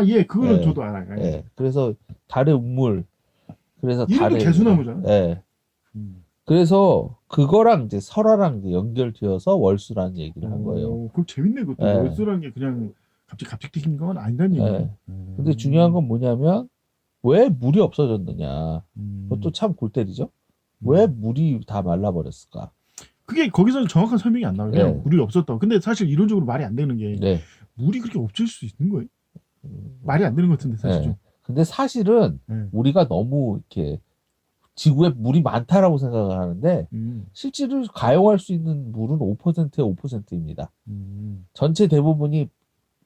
예, 그거는 예, 저도 알아요. 예. 예. 그래서 달의 운물, 그래서 이름도 달의, 개수나무잖아. 예. 음. 그래서 그거랑 이제 설화랑 이제 연결되어서 월수라는 얘기를 한 거예요. 그거 재밌네. 그것도 예, 월수라는 게 그냥 갑자기 생긴 건 아니란 얘기네. 예. 근데 중요한 건 뭐냐면, 왜 물이 없어졌느냐. 그것도 음, 참 골 때리죠? 왜 음. 물이 다 말라버렸을까? 그게 거기서는 정확한 설명이 안 나와요. 그냥 예, 물이 없었다고. 근데 사실 이론적으로 말이 안 되는 게 네. 물이 그렇게 없을 수 있는 거예요? 말이 안 되는 것 같은데 사실 예. 좀. 근데 사실은 예. 우리가 너무 이렇게 지구에 물이 많다라고 생각을 하는데 음, 실제로 가용할 수 있는 물은 5%에 5%입니다. 음, 전체 대부분이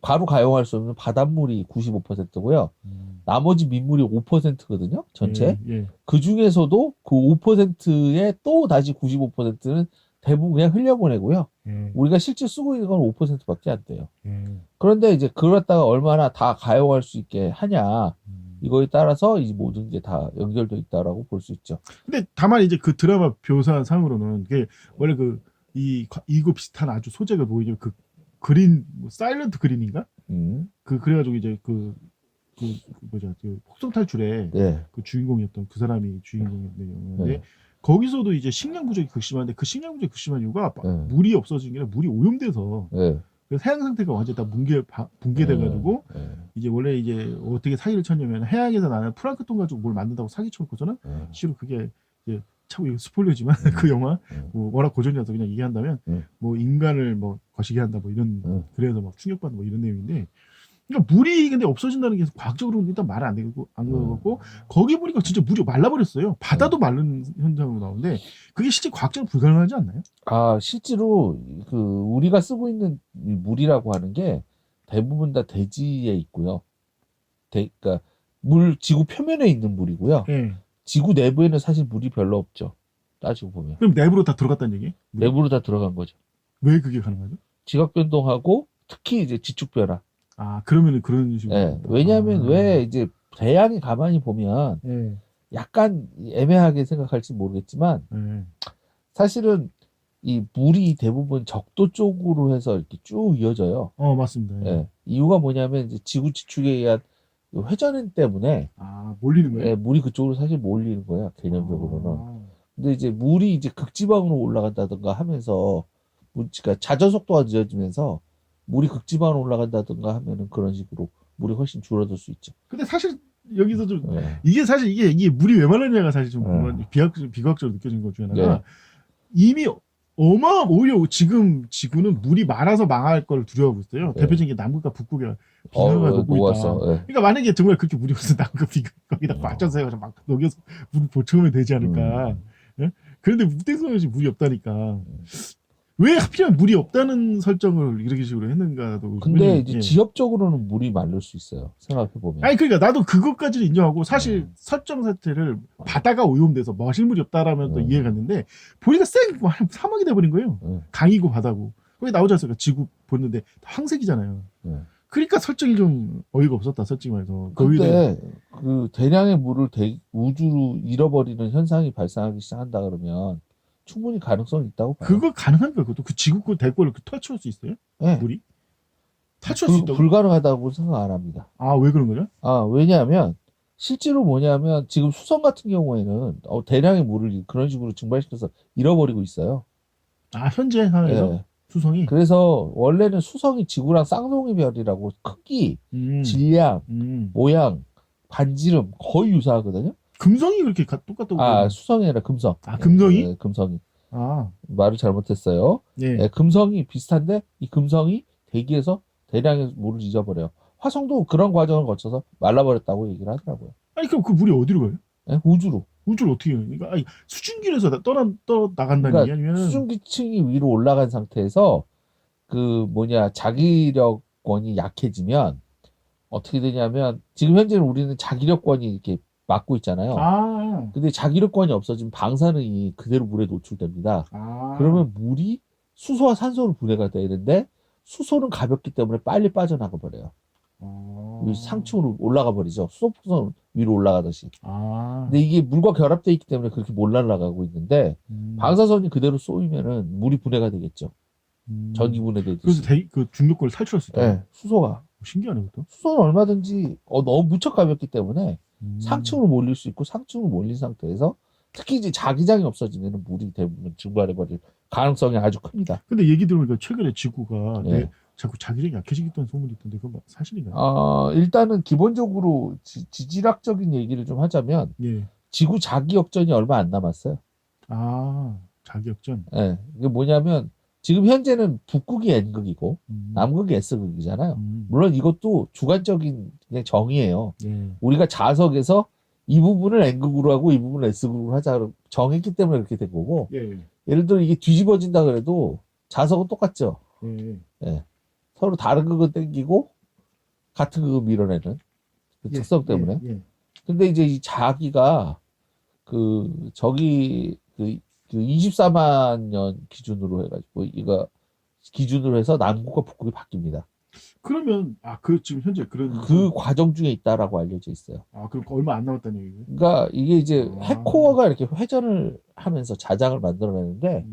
바로 가용할 수 없는 바닷물이 95%고요. 음. 나머지 민물이 5%거든요. 전체. 예, 예, 그 중에서도 그 5%의 또 다시 95%는 대부분 그냥 흘려보내고요. 예, 우리가 실제 쓰고 있는 건 5%밖에 안 돼요. 예. 그런데 이제 그걸 갖다가 얼마나 다 가용할 수 있게 하냐. 음. 이거에 따라서 이 모든 게 다 연결돼 있다라고 볼 수 있죠. 근데 다만 이제 그 드라마 묘사 상으로는 그게 원래 이거 비슷한 아주 소재가 뭐냐면 그 그린 뭐 사일런트 그린인가? 음, 그래가지고 이제 뭐죠 그 폭성 탈출에 네, 그 주인공이었던 그 사람이 주인공인데 네, 거기서도 이제 식량 부족이 극심한데 그 식량 부족이 극심한 이유가 네, 물이 없어진 게 아니라 물이 오염돼서 네, 그래서 해양 상태가 완전 다 네, 붕괴돼가지고 네, 이제 원래 이제 어떻게 사기를 쳤냐면 해양에서 나는 플랑크톤 가지고 뭘 만든다고 사기 쳐놓고서는 네, 실은 그게 이제 참 이거 스포일러지만 그 영화 뭐 워낙 고전이라서 그냥 얘기한다면 네, 뭐 인간을 뭐 거시기 한다 뭐 이런 네, 그래서 막 충격받는 뭐 이런 내용인데 그러니까 물이 근데 없어진다는 게 과학적으로는 일단 말은 안 되고 안 네, 그렇고 거기 보니까 진짜 물이 말라버렸어요. 네. 바다도 마른 현상으로 나오는데 그게 실제 과학적으로 불가능하지 않나요? 아, 실제로 그 우리가 쓰고 있는 이 물이라고 하는 게 대부분 다 대지에 있고요. 그러니까 지구 표면에 있는 물이고요. 예. 지구 내부에는 사실 물이 별로 없죠. 따지고 보면. 그럼 내부로 다 들어갔다는 얘기? 물이? 내부로 다 들어간 거죠. 왜 그게 가능하죠? 지각 변동하고 특히 이제 지축 변화. 그러면은 그런 식으로 예. 된다. 왜냐하면 왜 이제 대양이 가만히 보면 예. 약간 애매하게 생각할지 모르겠지만 예. 사실은 이 물이 대부분 적도 쪽으로 해서 이렇게 쭉 이어져요. 맞습니다. 예. 예. 이유가 뭐냐면 이제 지구 지축에 의한 회전행 때문에 몰리는 거예요? 물이 그쪽으로 사실 몰리는 거야, 개념적으로는. 아, 근데 이제 물이 이제 극지방으로 올라간다든가 하면서 그러니까 자전 속도가 늦어지면서 물이 극지방으로 올라간다든가 하면은 그런 식으로 물이 훨씬 줄어들 수 있죠. 근데 사실 여기서 좀 예. 이게 사실 이게 물이 왜 말랐냐가 사실 좀 예. 비과학적으로 느껴진 것 중에 네. 하나가 이미 오히려 지금 지구는 물이 말아서 망할 걸 두려워하고 있어요. 예. 대표적인 게 남극과 북극의 빙하가 녹고 있다. 녹았어. 예. 그러니까 만약에 정말 그렇게 물이 없어 남극 빙하 거기다 어. 발전소 해가지고 막 녹여서 물을 보충하면 되지 않을까. 음. 예? 그런데 무택성에서 물이 없다니까. 왜 하필이면 물이 없다는 설정을 이렇게 식으로 했는가도 근데 의문이 이제 예. 지엽적으로는 물이 마를 수 있어요. 생각해 보면. 아니 그러니까 나도 그것까지는 인정하고 사실 음. 설정 자체를 바다가 오염돼서 마실 물이 없다라면 또 이해가 음. 갔는데 보니까 사막이 돼버린 거예요. 음. 강이고 바다고 거기 나오지 않습니까? 지구 보는데 황색이잖아요. 음. 그러니까 설정이 좀 어이가 없었다 솔직히 말해서 거기에 대해 근데 그 대량의 물을 우주로 잃어버리는 현상이 발생하기 시작한다 그러면 충분히 가능성이 있다고 봐요. 그거 가능한가 그것도 그 지구 그 대꼴을 탈출할 수 있어요? 예. 물이 탈출할 수 있다고? 불가능하다고 생각 안 합니다. 왜 그런 거죠? 왜냐하면 실제로 뭐냐면 지금 수성 같은 경우에는 대량의 물을 그런 식으로 증발시켜서 잃어버리고 있어요. 현재 상황에서 예. 수성이 그래서 원래는 수성이 지구랑 쌍둥이 별이라고 크기, 음, 질량, 음. 모양, 반지름 거의 유사하거든요. 금성이 그렇게 똑같다고 수성이 아니라 금성. 금성이? 금성이. 아, 말을 잘못했어요. 예. 금성이 비슷한데 이 금성이 대기에서 대량의 물을 잊어버려요. 화성도 그런 과정을 거쳐서 말라버렸다고 얘기를 하더라고요. 아니 그럼 그 물이 어디로 가요? 우주로. 우주를 어떻게 해요? 그러니까 수증기에서 떠 나간다는 얘기 그러니까 아니면은 수증기층이 위로 올라간 상태에서 그 자기력권이 약해지면 어떻게 되냐면 지금 현재는 우리는 자기력권이 이렇게 막고 있잖아요. 아, 근데 자기력권이 없어지면 방사능이 그대로 물에 노출됩니다. 아, 그러면 물이 수소와 산소로 분해가 돼야 되는데 수소는 가볍기 때문에 빨리 빠져나가 버려요. 아, 상층으로 올라가 버리죠. 수소 풍선 위로 올라가듯이. 아, 근데 이게 물과 결합되어 있기 때문에 그렇게 못 날아가고 있는데 음, 방사선이 그대로 쏘이면은 물이 분해가 되겠죠. 전기 음. 그래서 분해되듯이. 그 중력권을 탈출할 수 있다고요? 예, 수소가. 신기하네 그것도. 수소는 얼마든지 너무 무척 가볍기 때문에 음. 상층으로 몰릴 수 있고 상층으로 몰린 상태에서 특히 이제 자기장이 없어지면 물이 대부분 증발해버릴 가능성이 아주 큽니다. 근데 얘기 들으니까 최근에 지구가 예. 자꾸 자기장이 약해지겠다는 소문이 있던데 그건 사실인가요? 일단은 기본적으로 지질학적인 얘기를 좀 하자면 예. 지구 자기 역전이 얼마 안 남았어요. 아 자기역전. 예. 이게 뭐냐면 지금 현재는 북극이 N극이고 음. 남극이 S극이잖아요. 음. 물론 이것도 주관적인 그냥 정의예요. 예. 우리가 자석에서 이 부분을 N극으로 하고 이 부분을 S극으로 하자 정했기 때문에 그렇게 된 거고 예. 예를 들어 이게 뒤집어진다 그래도 자석은 똑같죠. 예. 예. 서로 다른 극은 땡기고 같은 극은 밀어내는 그 특성 때문에. 예. 근데 이제 이 자기가 저기 24만 년 기준으로 해가지고 이거 기준으로 해서 남극과 북극이 바뀝니다. 그러면 그 지금 현재 그런 그 과정 중에 있다라고 알려져 있어요. 그럼 얼마 안 남았다는 얘기예요? 그러니까 이게 이제 아. 핵코어가 이렇게 회전을 하면서 자장을 만들어내는데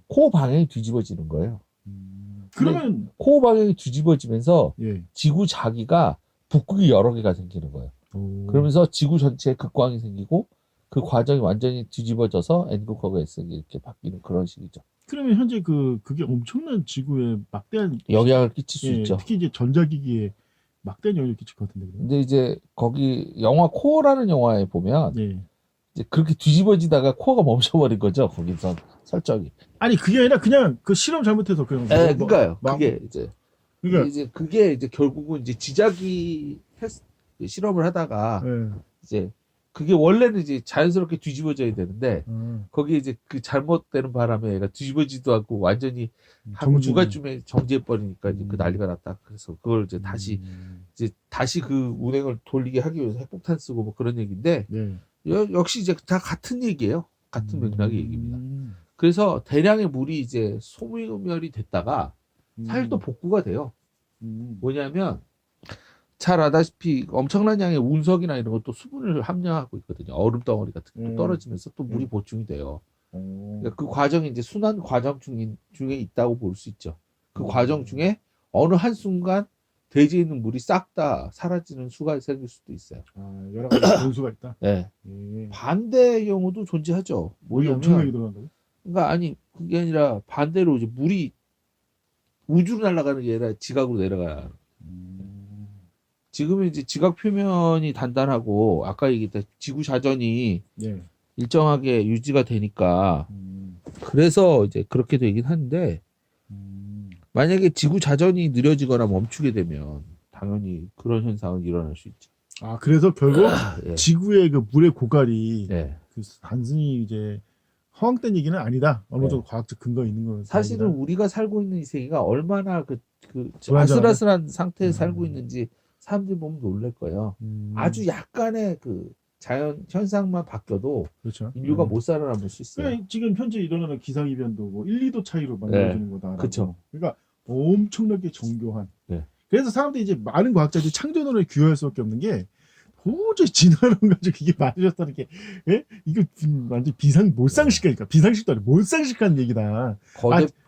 코어 방향이 뒤집어지는 거예요. 그러면 코어 방향이 뒤집어지면서 예. 지구 자기가 북극이 여러 개가 생기는 거예요. 그러면서 지구 전체에 극광이 생기고 그 과정이 완전히 뒤집어져서 N극하고 S극이 이렇게 바뀌는 그런 식이죠. 그러면 현재 그게 엄청난 지구에 막대한 영향을 끼칠 수 예, 있죠. 특히 이제 전자기기에 막대한 영향을 끼칠 것 같은데. 근데 이제 거기 영화 코어라는 영화에 보면 예. 이제 그렇게 뒤집어지다가 코어가 멈춰버린 거죠. 거기서 설정이. 아니 그게 아니라 그냥 그 실험 잘못해서 그냥 그러니까요. 막- 그게 이제 그러니까 그게 이제 결국은 이제 지자기 실험을 하다가 예. 이제 그게 원래는 이제 자연스럽게 뒤집어져야 되는데 거기에 이제 그 잘못되는 바람에 얘가 뒤집어지도 않고 완전히 하고 정지. 중간쯤에 정지해 버리니까 이제 그 음. 난리가 났다. 그래서 그걸 이제 다시 그 운행을 돌리게 하기 위해서 핵폭탄 쓰고 뭐 그런 얘기인데 네. 역시 이제 다 같은 얘기예요. 같은 맥락의 얘기입니다. 음. 그래서 대량의 물이 이제 소멸이 됐다가 사실 또 복구가 돼요. 뭐냐면 잘 알다시피 엄청난 양의 운석이나 이런 것도 수분을 함량하고 있거든요. 얼음 덩어리 같은 것도 떨어지면서 또 물이 보충이 돼요. 그러니까 그 과정이 이제 순환 과정 중에 있다고 볼 수 있죠. 그 과정 중에 어느 한순간 대지에 있는 물이 싹 다 사라지는 수가 생길 수도 있어요. 여러 가지 변수가 있다. 네. 예. 반대의 경우도 존재하죠. 물이 뭐냐면 엄청나게 들어간다고? 그러니까 아니 그게 아니라 반대로 이제 물이 우주로 날아가는 게 아니라 지각으로 내려가요. 지금은 이제 지각 표면이 단단하고 아까 얘기했던 지구 자전이 예. 일정하게 유지가 되니까 그래서 이제 그렇게 되긴 하는데 만약에 지구 자전이 느려지거나 멈추게 되면 당연히 그런 현상은 일어날 수 있죠. 그래서 결국 예. 지구의 그 물의 고갈이 예. 단순히 이제 허황된 얘기는 아니다. 어느 네. 정도 과학적 근거 있는 거는 사실은 우리가 살고 있는 이 세계가 얼마나 그 불안정하다? 아슬아슬한 상태에 살고 있는지 사람들이 보면 놀랄 거예요. 아주 약간의 그 자연 현상만 바뀌어도 그렇죠. 인류가 못 살아남을 수 있어요. 그러니까 지금 현재 일어나는 기상 이변도 뭐 1, 2도 차이로 만들어지는 거다. 그쵸. 그러니까 엄청나게 정교한. 네. 그래서 사람들이 이제 많은 과학자들이 창조론을 귀화할 수밖에 없는 게 도저히 진화론 가지고 이게 맞으셨다는 게 이거 완전 몰상식이니까 비상식도 아니고 몰상식한 얘기다.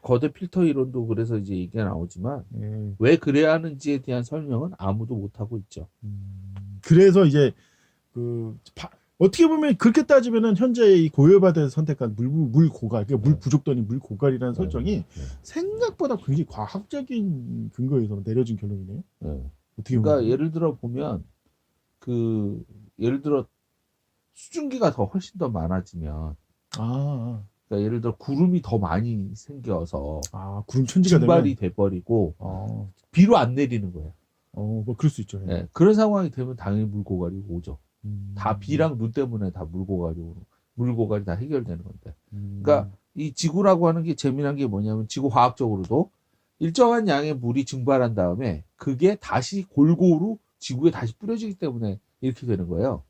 거대 필터 이론도 그래서 이제 얘기가 나오지만 예. 왜 그래야 하는지에 대한 설명은 아무도 못 하고 있죠. 그래서 이제 어떻게 보면 그렇게 따지면은 현재 이 고열바다에서 선택한 물 고갈, 그러니까 물 부족도 아닌 물 고갈이라는 설정이 생각보다 굉장히 과학적인 근거에서 내려진 결론이네요. 어떻게 보면. 그러니까 예를 들어 보면 예를 들어 수증기가 더 훨씬 더 많아지면 그러니까 예를 들어 구름이 더 많이 생겨서 구름 천지가 증발이 돼버리고 비로 안 내리는 거예요. 뭐 그럴 수 있죠. 예. 네, 그런 상황이 되면 당연히 물고갈이 오죠. 다 비랑 눈 때문에 다 물고갈이 다 해결되는 건데. 그러니까 이 지구라고 하는 게 재미난 게 뭐냐면 지구 화학적으로도 일정한 양의 물이 증발한 다음에 그게 다시 골고루 지구에 다시 뿌려지기 때문에 이렇게 되는 거예요.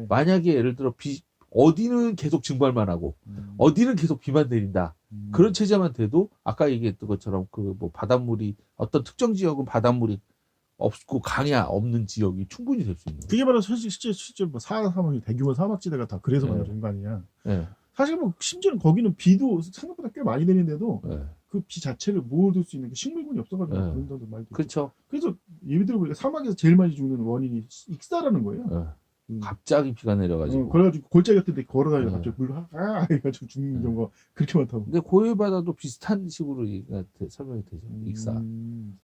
만약에 예를 들어 어디는 계속 증발만 하고 어디는 계속 비만 내린다. 그런 체제만 돼도 아까 얘기했던 것처럼 뭐 바닷물이 어떤 특정 지역은 바닷물이 없고 강야 없는 지역이 충분히 될 수 있는 거예요. 그게 바로 실제 뭐 사하라 사막이 대규모 사막지대가 다 그래서 만들어진 거 아니냐. 네. 사실 뭐 심지어는 거기는 비도 생각보다 꽤 많이 내리는데도 네. 그 비 자체를 모을 수 있는 그 식물군이 없어가지고 네. 그런다는 말도 있고. 그렇죠. 그래서 예를 들어 보니까 사막에서 제일 많이 죽는 원인이 익사라는 거예요. 갑자기 비가 내려가지고. 그래가지고 골짜기 같은 데 걸어다니다 네. 갑자기 해가지고 죽는 경우가 그렇게 많다고. 근데 고열바다도 비슷한 식으로 설명이 되죠. 익사.